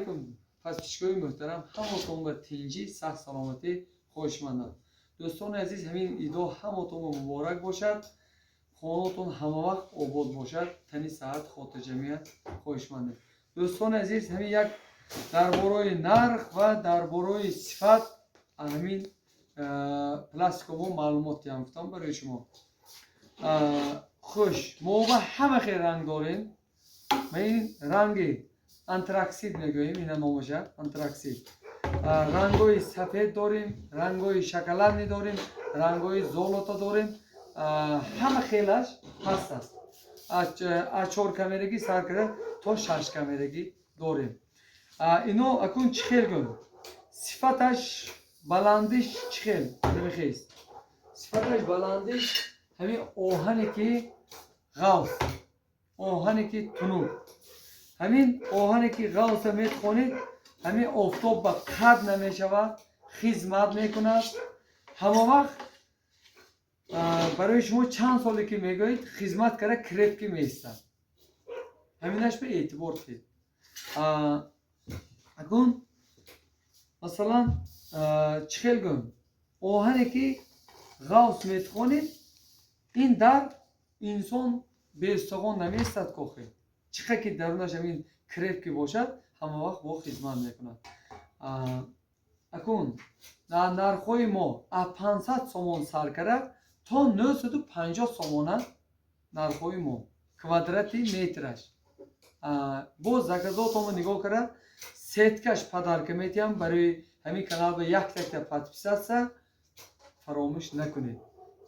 алейкум пасбичкои муҳтарам, ҳамотон ба тинҷӣ, сах саломатӣ хоҳишмандам. Дӯстони азиз, ҳамин идо ҳамотонро муборак бошад, хонатон ҳамавақт обод бошад, тани саҳат хотирҷамият хоҳишмандем. Дӯстони азиз, ҳамин як дар бораи нарх ва дар бораи сифат ҳамин пластикомо маълумот диҳам барои шумо. хуш, мо ба ҳама хел ранг дорем. ма ин ранги антраксид мегӯем, ина номаша антраксид. рангои сафед дорем, рангои шоколадни дорем, рангои золота дорем. ҳама хелаш ҳаст аст. аз 4 камерагӣ сар карда то 6 камерагӣ дорем. ино акун чӣ хел гӯем? сифаташ баландиш чӣ хел намехест? сифаташ баландиш ҳамин оҳане ки ғавс, оҳане ки тунук. ҳамин оҳане ки ғавса метхонед, ҳамин офтоб ба қад намешавад, хизмат мекунад. ҳамавақт барои шумо чанд соле ки мегӯед, хизмат карда крепкӣ меистад. ҳаминаш ба эътибор кунед. акун масалан чӣ хел гӯем? оҳане ки ғавс метхонед, ин дар инсон бестогон намеистад кохед. чӣ қадр ки дарунаш ҳамин крепкӣ бошад, ҳамавақт бо хизмат мекунад. акун нархҳои мо аз 500 сомон сар карда то 950 сомона нархҳои мо квадрати метраш. боз заказотонро нигоҳ карда сеткаш подарка метиҳам барои ҳамин канал. ба як такта подписатсия фаромӯш накунед.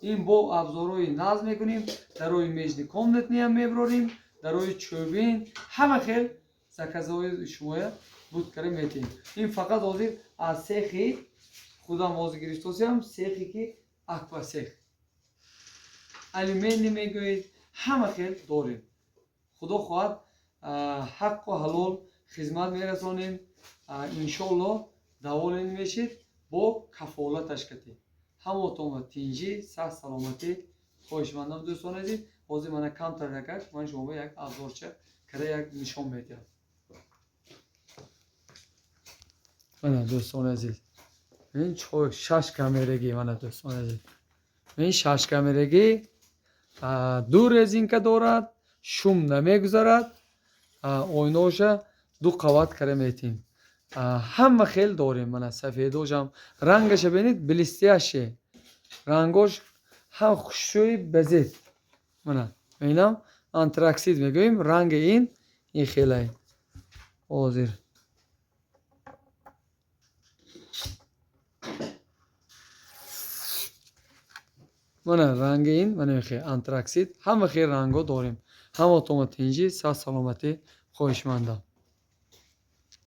ин бо абзорҳои назм мекунем, дарои межни комнатни ҳам мебарорем, дарои чӯбин, ҳама хел заказҳои шумоя буд карда метиҳем. ин фақат ҳозир аз сехи худам ҳозир гирифтосиям, сехе ки аквасех, алюминий мегӯед, ҳама хел дорем. худо хоҳад ҳаққу ҳалол хизмат мерасонем. иншоалло даволен мешед, бо кафолаташ катед. ҳамотон ба тинҷӣ, сах саломатӣ хоҳишмандам. дӯстони азиз, ҳозир мана камтар накард, ман шумо як абзорча карда як нишон медиҳам. мана дӯстони азиз, ин 6 камерагӣ, мана дӯстони азиз, ин 6 камерагӣ, 2 резинка дорад, шум намегузарад, ойноша 2 қават карда метиҳем. ҳама хел дорем. мана сафедошам, рангаша бинед, блестяще рангош, ҳам хушрӯи базет. мана инам антраксид мегӯем. ранги ин хелай ҳозир мана ранги ин мана хел антраксид. ҳама хел рангҳо дорем. ҳамотон ба тинҷӣ, сах саломатӣ хоҳишмандам.